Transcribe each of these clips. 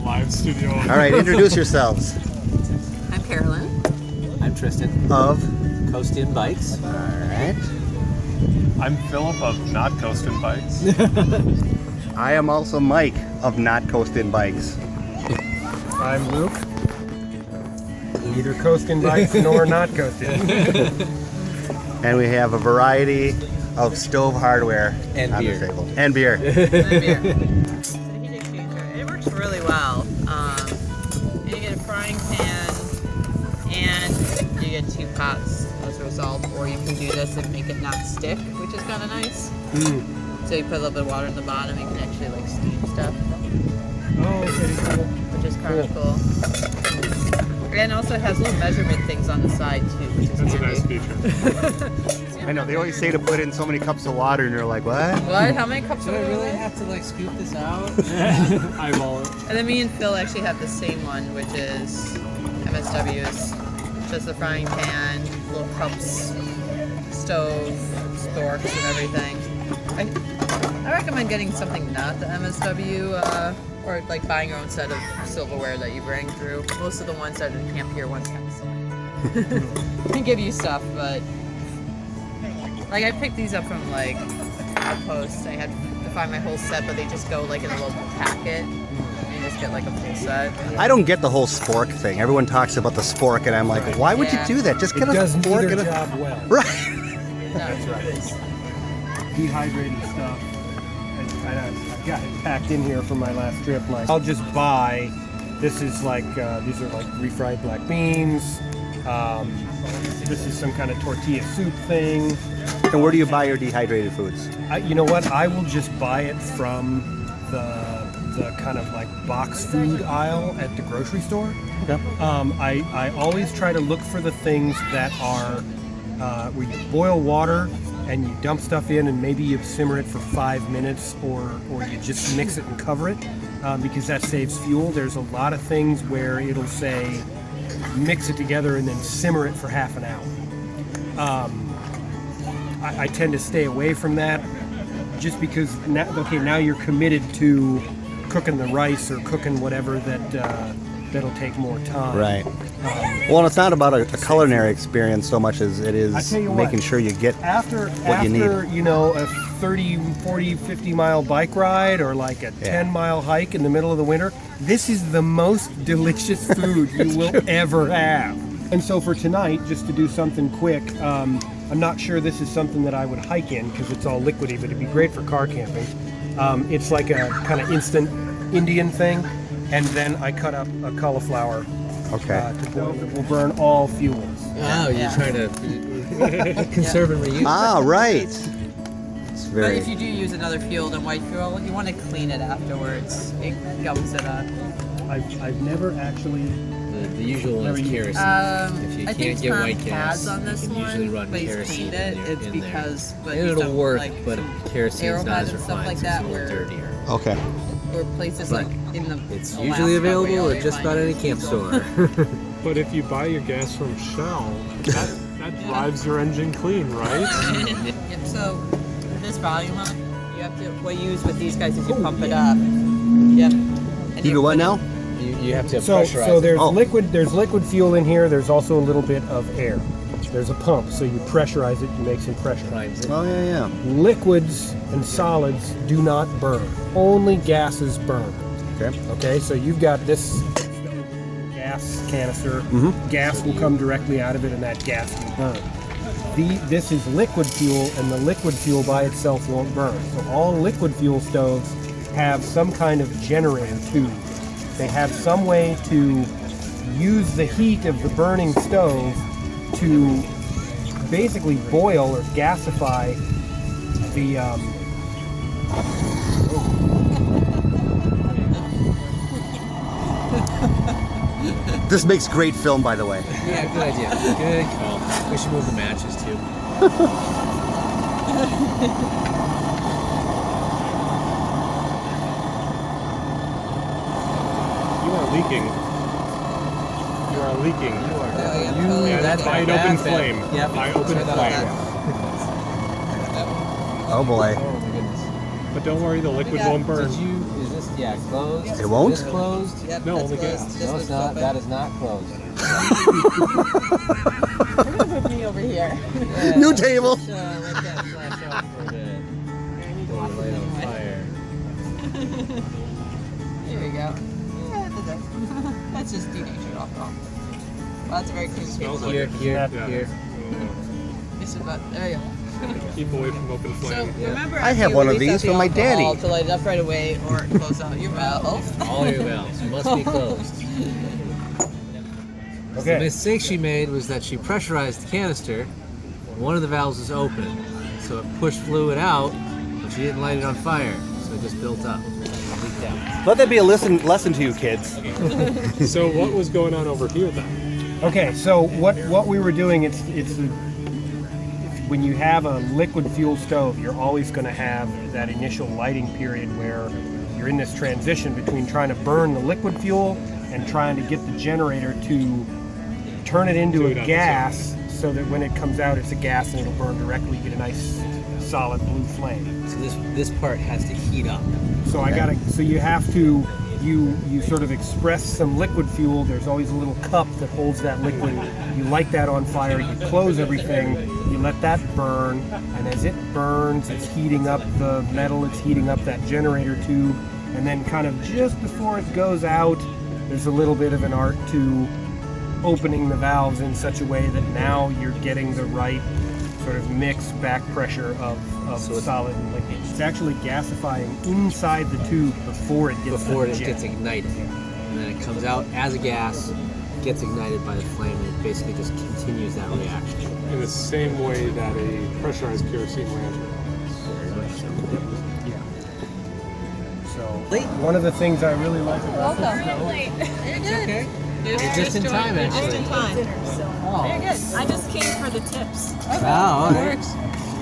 live studio. All right, introduce yourselves. I'm Carolyn. I'm Tristan. Of? Coast In Bikes. All right. I'm Philip of Not Coastin' Bikes. I am also Mike of Not Coastin' Bikes. I'm Luke. Neither coasting bikes nor not coasting. And we have a variety of stove hardware And on beer. the table. And beer. It's a heat exchanger. It works really well. You get a frying pan and you get 2 pots as a result, or you can do this and make it not stick, which is kind of nice. So you put a little bit of water in the bottom, you can actually like steam stuff, Oh, okay, cool. which is kind of cool. And also it has little measurement things on the side too, which is That's a handy. nice feature. I know, they always say to put in so many cups of water, and you're like, what? What? How many cups Do are I there? really have to like scoop this out? Eyeball it. And then me and Phil actually have the same one, which is MSW's. Just the frying pan, little cups, stove, storks, and everything. I recommend getting something not the MSW, or like buying your own set of silverware that you bring through. Most of the ones that are camp here ones kind of silly. Can give you stuff, but like I picked these up from like Outpost. I had to find my whole set, but they just go like in a little packet. You just get like a full set. I don't get the whole spork thing. Everyone talks about the spork, and I'm like, why would you Yeah. do that? Just It get a does spork neither and a... job well. Right. That's right. Dehydrated stuff. I've got it packed in here for my last trip. Like, I'll just buy. This is like these are like refried black beans. This is some kind of tortilla soup thing. And where do you buy your dehydrated foods? You know what? I will just buy it from the kind of like box food aisle at the grocery store. Okay. I always try to look for the things that are where you boil water and you dump stuff in and maybe you simmer it for 5 minutes or you just mix it and cover it because that saves fuel. There's a lot of things where it'll say mix it together and then simmer it for half an hour. I tend to stay away from that just because now you're committed to cooking the rice or cooking whatever that'll take more time. Right. Well, it's not about a culinary experience so much as it is I tell you making what, sure you get after you need. a 30, 40, 50 mile bike ride or like a 10-mile hike in the middle of the winter, this is the most delicious food you will ever have. And so for tonight, just to do something quick, I'm not sure this is something that I would hike in because it's all liquidy, but it'd be great for car camping. It's like a kind of instant Indian thing, and then I cut up a cauliflower to boil that will burn all fuels. Oh, you're trying to conserve and reuse. Ah, right. It's But very... if you do use another fuel than white fuel, you want to clean it afterwards. It gums it up. I've never actually... The usual one is kerosene. If you I can't think get Tom white gas, has on this you can one, usually run but he's kerosene cleaned it. in It's there. because, but And he's it'll done, work, like, but some kerosene's not as Arrowhead and stuff refined, like so that, it's a little where- dirtier. Okay. or places But like in the It's Alaska usually where available you at only just find about it any in camp diesel. store. But if you buy your gas from Shell, that drives your engine clean, right? Yep, so with this volume up, you have to, what you use with these guys is you pump it up. Yep. And You do what put it- now? You have to So pressurize there's it. there's liquid fuel in here. There's also a little bit of air. There's a pump, so you pressurize it. You make some pressure. Primes it. Oh, yeah. Liquids and solids do not burn. Only gases burn. Okay. Okay, so you've got this gas canister. Gas will come directly out of it, and that gas will burn. This is liquid fuel, and the liquid fuel by itself won't burn. So all liquid fuel stoves have some kind of generator tube. They have some way to use the heat of the burning stove to basically boil or gasify the This makes great film, by the way. Yeah, good idea. Good call. We should move the matches too. You are leaking. You are leaking. That's By an open flame. Yeah, By open flame. Oh, boy. Oh my goodness. But don't worry, the liquid won't burn. Is this Yeah, closed. It won't? This closed. Yep, No, that's only closed. gas. This No, one's it's not. open. That is not closed. We're gonna put me over here. New table. Let that flash out for a bit. Before we light on fire. There we go. Yeah, that's just denatured alcohol. Well, that's a very clean Smells table. like Here, it. here, Yeah. here. This is about, there you go. Keep away from open So flame. remember, I after have you one of release out these the from my alcohol daddy. to light it up right away or close out your valve. All your valves must be closed. The Okay. mistake she made was that she pressurized the canister. One of the valves was open, so it pushed fluid out, but she didn't light it on fire, so it just built up. Leaked out. Let that be a lesson to you kids. So what was going on over here then? Okay, so what we were doing, when you have a liquid fuel stove, you're always going to have that initial lighting period where you're in this transition between trying to burn the liquid fuel and trying to get the generator to turn it into Do a it on gas so that when it comes out it's a gas and it'll burn directly. You get a nice solid blue flame. So this part has to heat up. So so you have to you sort of express some liquid fuel. There's always a little cup that holds that liquid. You light that on fire, you close everything, you let that burn, and as it burns, it's heating up the metal, it's heating up that generator tube, and then kind of just before it goes out, there's a little bit of an art to opening the valves in such a way that now you're getting the right sort of mix back pressure of solid and liquid. It's actually gasifying inside the tube before it gets ignited. And then it comes out as a gas, gets ignited by the flame, and it basically just continues that reaction. In the same way that a pressurized kerosene lantern. Yeah. So one of the things I really like about this stove, You're good. Okay. You're just in time, Just actually. in time. Very good. I just came for the tips. Wow, all right.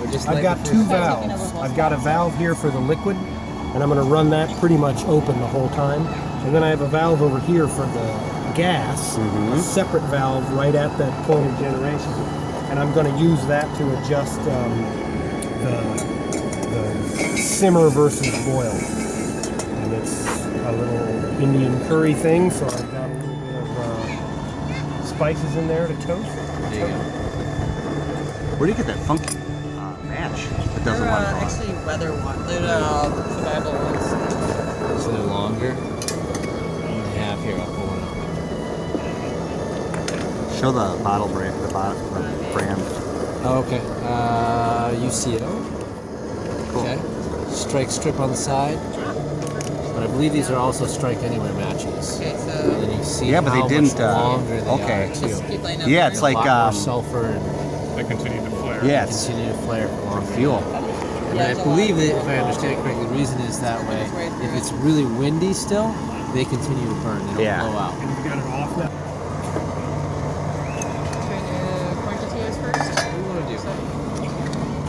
We're just I've like got the two first- valves. I've got a valve here for the liquid, and I'm going to run that pretty much open the whole time. And then I have a valve over here for the gas, a separate valve right at that point of generation. And I'm going to use that to adjust the simmer versus boil. And it's a little Indian curry thing, so I've got a little bit of spices in there to toast. There you go. Where do you get that funky match? It doesn't They're want to actually weather ones. They're survival ones. Is it longer? What do you have here? I'll pull one up. Show the bottle brand. Oh, okay. UCO. Cool. Okay. Strike strip on the side. But I believe these are also strike anywhere matches. Okay, And so then you see Yeah, but they how didn't, much longer they okay. are too. just keep laying up Yeah, there. it's like a lot more sulfur and They continue to flare. yeah, it's continue to flare for long fuel. And Yeah, I it's a believe lot. that, if I understand correctly, the reason is that way. Right If through it's really windy still, they continue to burn. They don't Yeah. blow out. And you've got it off now. Trying to corn tortillas first. What do you want to do?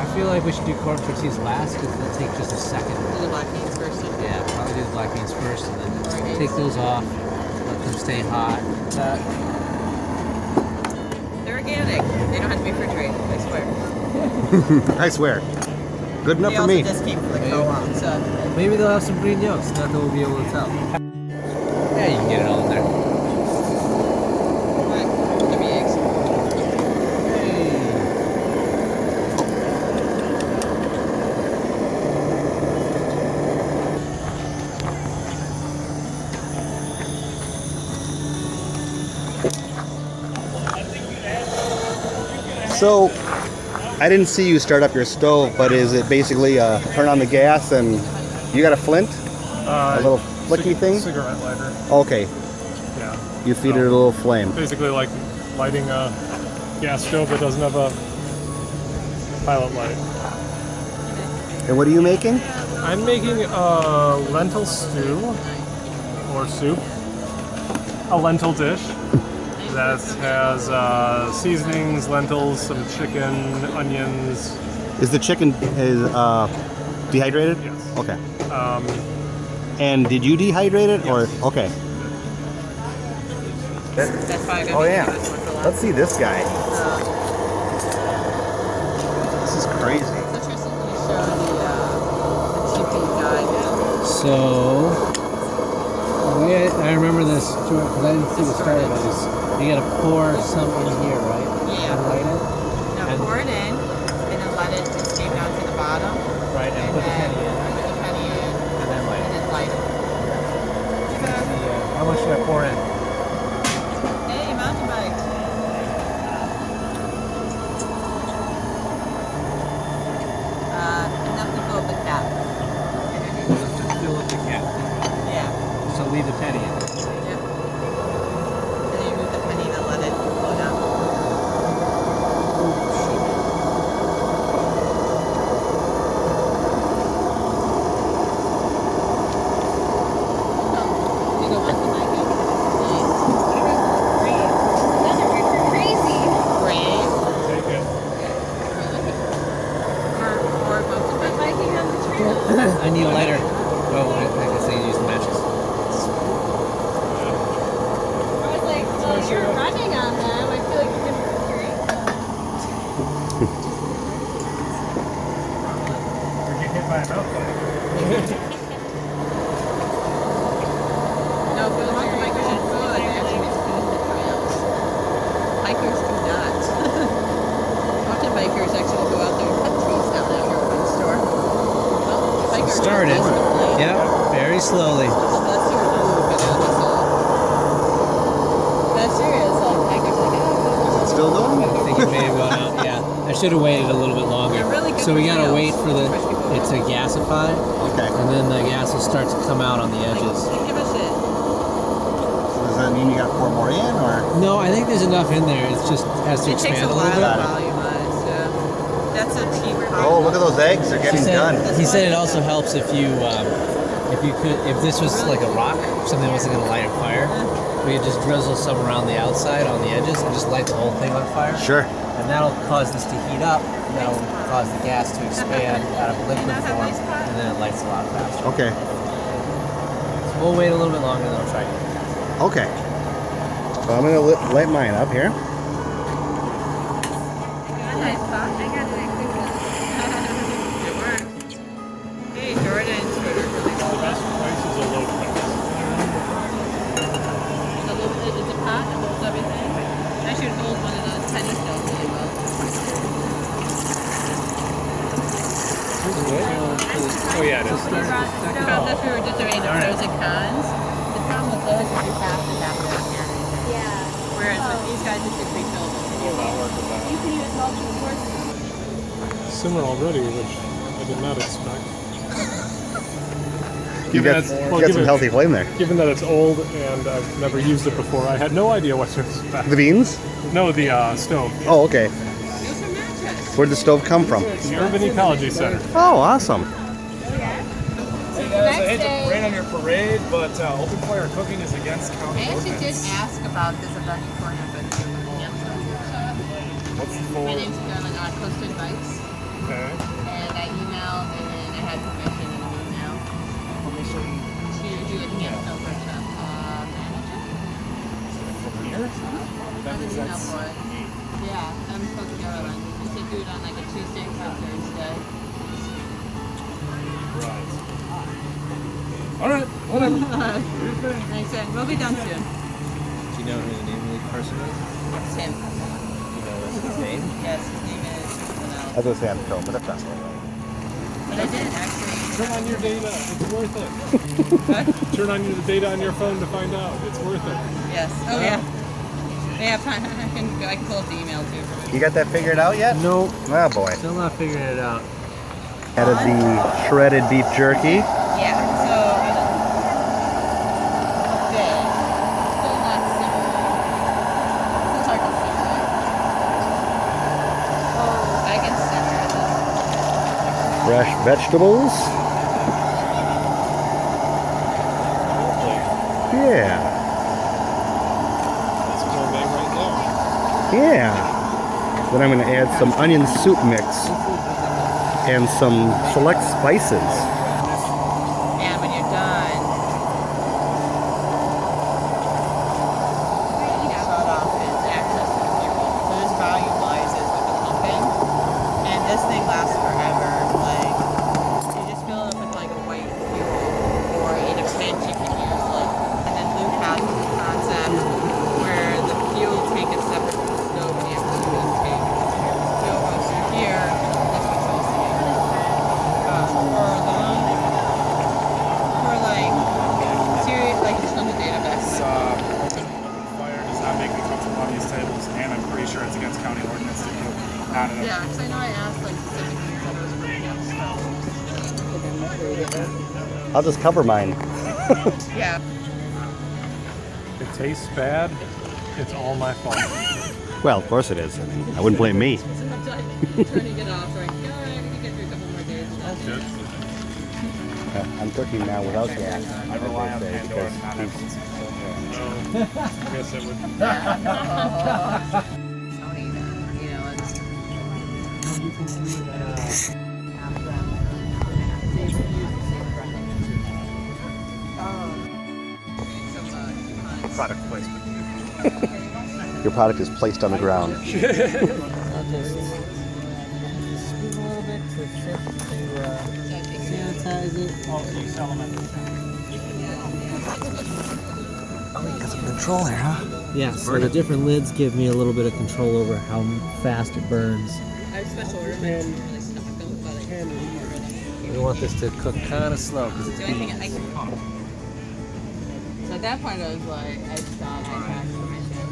I feel like we should do corn tortillas last because they'll take just a second. Do the black beans first. Yeah, probably do the black beans first and then Alright. take those off, let them stay hot. They're organic. They don't have to be refrigerated. I swear. I swear. Good enough They for also me. just came from the co-op, so. Maybe they'll have some green yolks, not that we'll be able to tell. Yeah, you can get it all in there. Alright, give me eggs. So, I didn't see you start up your stove, but is it basically turn on the gas and you got a flint? A little flicky thing? Cigarette lighter. Okay, Yeah. you feed it a little flame. Basically like lighting a gas stove that doesn't have a pilot light. And what are you making? I'm making a lentil stew or soup. A lentil dish that has seasonings, lentils, some chicken, onions. Is the chicken dehydrated? Yes. Okay. And did you dehydrate it or okay? That's probably gonna Oh be yeah. this one for last. Let's see this guy. This is crazy. So Tristan, can you show the TP guide? So, story? Because I didn't see the story of it. Is you gotta pour some in here, right? Yeah. And light it. Now And- pour it in, and then let it escape down to the bottom. Right, and put the then penny in. put the penny in, And then light and it. then light it. How much should I pour in? Hey, mountain bike. Enough to fill up the cap. Just to fill up the cap. Yeah. So leave the penny in. Yep. And then you move the penny and let it flow down. You go mountain biking. Brave. Take it. Or mountain biking. I need a lighter. Oh, I guess I use matches. You're running on them. I feel like you're gonna hurt your ankle. Or get hit by a mountain bike. No, for the mountain bikers, it's good. They actually make food the trails. Hikers do not. Mountain bikers actually go out there and cut trees down at your food store. Well, bikers Started. just complain. Yep, very slowly. That's your food, but now it's all. That's serious. Like hikers like, oh, Is it still going? I think it may have gone out. Yeah, I should have waited a little bit longer. They're really good So we for gotta trails. wait for the it to gasify, Okay. and then the gas will start to come out on the edges. give a shit. Does that mean you got to pour more in, or? No, I think there's enough in there. It's just has to It takes expand a a little while bit. to volumize. Yeah. That's a cheap. Oh, look at those eggs. They're getting done. He said it also helps if you could, if this was like a rock, something that wasn't gonna light a fire, we could just drizzle some around the outside on the edges and just light the whole thing on fire. Sure. And that'll cause this to heat up. That'll cause the gas to expand out of liquid form, and then it lights a lot faster. Okay. So we'll wait a little bit longer, and then we'll try it. Okay. So I'm going to light mine up here. Hey, Jordan's really The best price is a low price. It's a pot that holds everything. I should hold one of those tennis shells really well. Oh yeah, it is. That's we were just doing the pros and cons. The problem with those is you have to have them managed. Yeah. Whereas with these guys, it's just refillable. Will not work with that. You can use multiple sources. Simmer already, which I did not expect. You Given got, that's- you well, got some given- healthy flame there. Given that it's old and I've never used it before, I had no idea what to expect. The beans? No, the stove. Oh, okay. Use a mattress. Where'd the stove come from? The Urban Ecology Center. Oh, awesome. Hey guys, I hate to rain on your parade, but open fire cooking is against I county actually did ordinance. ask about this event before, but What's the my for? name's Carolyn on Coastal Bikes, Okay. and I emailed, and then I had permission in an email Permission to do a hand snow workshop. Manager? from here? That means Email that's for it. Yeah, I'm supposed to Carolyn. She said do it on like a Tuesday or Thursday. right. All right, whatever. And I said, we'll be done soon. Do you know who the name of the person is? It's him. Do you know his name? Yes, his name is something I else. was going to say I'm cold, but that's not. But I did actually. Turn on your data. It's worth it. What? Turn on your data on your phone to find out. It's worth it. Yes. Oh yeah. Yeah, I can pull up the email too. You got that figured out yet? No, Oh, boy. still not figuring it out. Added the shredded beef jerky. Yeah. So. Okay. Still not simmering. Still hard to simmer it. Oh, I can simmer this. Fresh vegetables. Yeah. That's gourmet right there. Yeah. Then I'm going to add some onion soup mix and some select spices. And when you're done, you shut off his access to the fuel. So this volumizes with the pumping. And this thing lasts forever. Like, you just fill it up with like a white fuel. Or in a pinch you can use like, and then Luke has this concept I'll just cover mine. Yeah. It tastes bad. It's all my fault. Well, of course it is. I mean, I wouldn't blame me. Trying to get off. Like, all right, I can get through a couple more days. I'm cooking now without gas. I rely on Pandora and not Apple. I guess it would. Sony, you know, it's Product placement. Your product is placed on the ground. I'll just scoop a little bit to shift to sanitize it. Oh, so you sell them at the Got some control there, huh? Yeah, so the different lids give me a little bit of control over how fast it burns. I have special orders. Really stuff them, but We want this to cook kind of slow because it's do anything beans. I can. So at that point, I was like, I thought I had permission.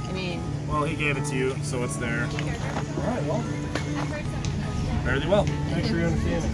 I mean, Well, he gave it to you, so it's there. All right, well, Fairly well. thanks for your understanding.